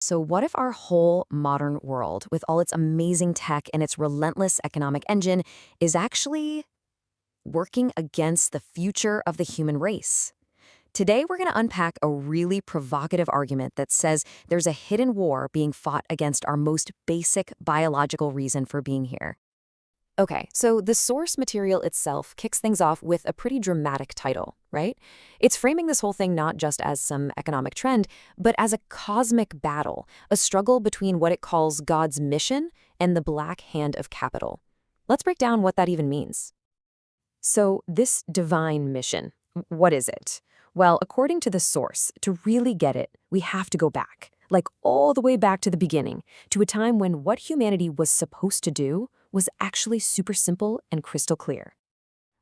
So, what if our whole modern world, with all its amazing tech and its relentless economic engine, is actually working against the future of the human race? Today, we're going to unpack a really provocative argument that says there's a hidden war being fought against our most basic biological reason for being here. Okay, so the source material itself kicks things off with a pretty dramatic title, right? It's framing this whole thing not just as some economic trend, but as a cosmic battle, a struggle between what it calls God's mission and the black hand of capital. Let's break down what that even means. So, this divine mission, what is it? Well, according to the source, to really get it, we have to go back, like all the way back to the beginning, to a time when what humanity was supposed to do was actually super simple and crystal clear.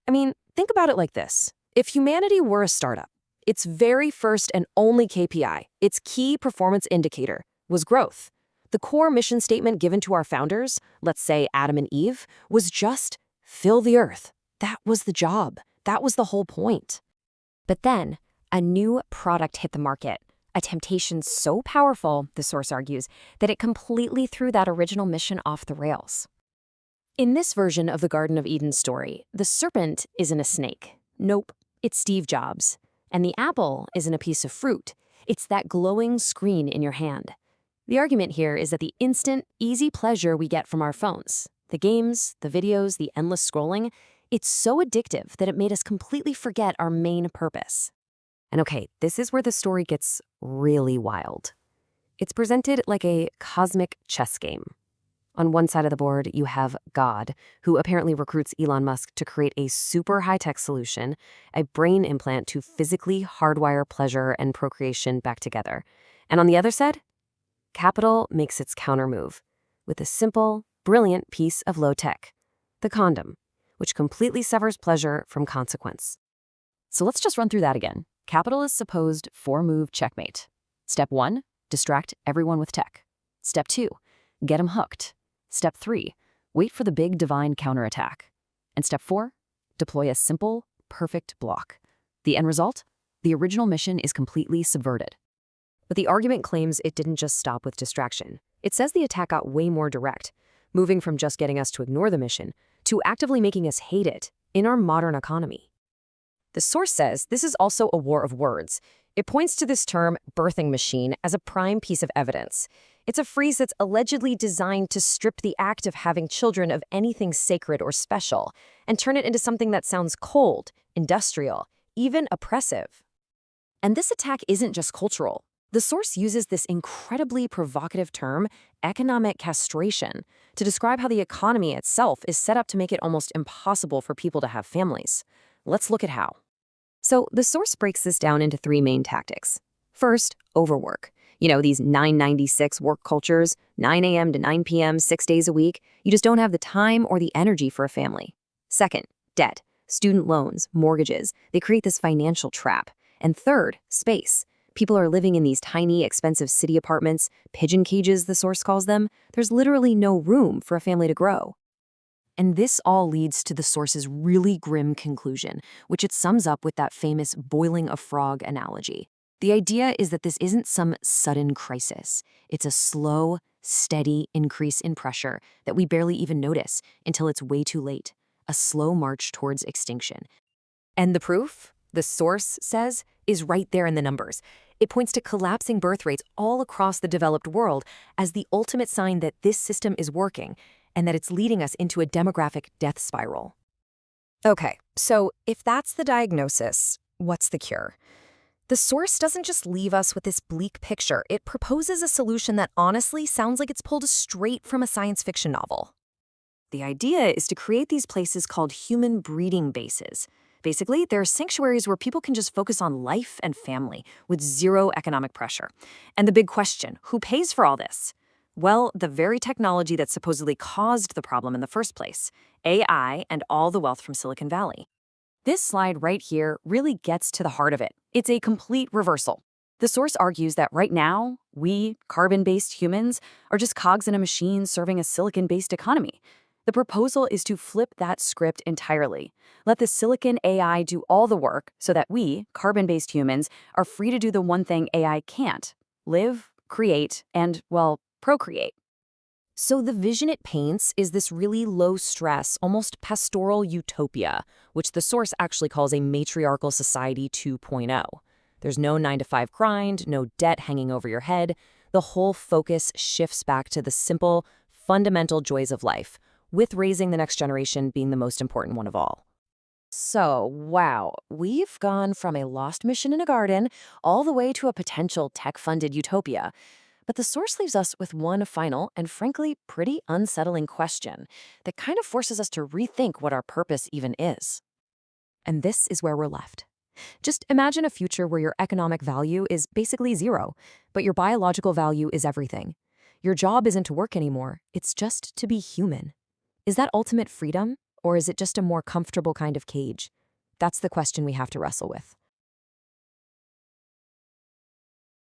I mean, think about it like this. If humanity were a startup, its very first and only KPI, its key performance indicator, was growth. The core mission statement given to our founders, let's say Adam and Eve, was just fill the earth. That was the job. That was the whole point. But then, a new product hit the market, a temptation so powerful, the source argues, that it completely threw that original mission off the rails. In this version of the Garden of Eden story, the serpent isn't a snake. Nope, it's Steve Jobs. And the apple isn't a piece of fruit. It's that glowing screen in your hand. The argument here is that the instant, easy pleasure we get from our phones, the games, the videos, the endless scrolling, it's so addictive that it made us completely forget our main purpose. And okay, this is where the story gets really wild. It's presented like a cosmic chess game. On one side of the board, you have God, who apparently recruits Elon Musk to create a super high-tech solution, a brain implant to physically hardwire pleasure and procreation back together. And on the other side, capital makes its countermove with a simple, brilliant piece of low tech, the condom, which completely severs pleasure from consequence. So let's just run through that again. Capitalist supposed four-move checkmate. Step 1, distract everyone with tech. Step 2, get them hooked. Step 3, wait for the big divine counterattack. And step 4, deploy a simple, perfect block. The end result? The original mission is completely subverted. But the argument claims it didn't just stop with distraction. It says the attack got way more direct, moving from just getting us to ignore the mission to actively making us hate it in our modern economy. The source says this is also a war of words. It points to this term, birthing machine, as a prime piece of evidence. It's a phrase that's allegedly designed to strip the act of having children of anything sacred or special and turn it into something that sounds cold, industrial, even oppressive. And this attack isn't just cultural. The source uses this incredibly provocative term, economic castration, to describe how the economy itself is set up to make it almost impossible for people to have families. Let's look at how. So the source breaks this down into three main tactics. First, overwork. You know, these 996 work cultures, 9 a.m. to 9 p.m., 6 days a week. You just don't have the time or the energy for a family. Second, debt. Student loans, mortgages. They create this financial trap. And third, space. People are living in these tiny, expensive city apartments, pigeon cages, the source calls them. There's literally no room for a family to grow. And this all leads to the source's really grim conclusion, which it sums up with that famous boiling a frog analogy. The idea is that this isn't some sudden crisis. It's a slow, steady increase in pressure that we barely even notice until it's way too late. A slow march towards extinction. And the proof, the source says, is right there in the numbers. It points to collapsing birth rates all across the developed world as the ultimate sign that this system is working and that it's leading us into a demographic death spiral. Okay, so if that's the diagnosis, what's the cure? The source doesn't just leave us with this bleak picture. It proposes a solution that honestly sounds like it's pulled straight from a science fiction novel. The idea is to create these places called human breeding bases. Basically, they're sanctuaries where people can just focus on life and family with zero economic pressure. And the big question, who pays for all this? Well, the very technology that supposedly caused the problem in the first place, AI and all the wealth from Silicon Valley. This slide right here really gets to the heart of it. It's a complete reversal. The source argues that right now, we, carbon-based humans, are just cogs in a machine serving a silicon-based economy. The proposal is to flip that script entirely. Let the silicon AI do all the work so that we, carbon-based humans, are free to do the one thing AI can't: live, create, and, well, procreate. So the vision it paints is this really low-stress, almost pastoral utopia, which the source actually calls a matriarchal society 2.0. There's no 9-to-5 grind, no debt hanging over your head. The whole focus shifts back to the simple, fundamental joys of life, with raising the next generation being the most important one of all. So, wow, we've gone from a lost mission in a garden all the way to a potential tech-funded utopia. But the source leaves us with one final and frankly pretty unsettling question that kind of forces us to rethink what our purpose even is. And this is where we're left. Just imagine a future where your economic value is basically zero, but your biological value is everything. Your job isn't to work anymore, it's just to be human. Is that ultimate freedom, or is it just a more comfortable kind of cage? That's the question we have to wrestle with.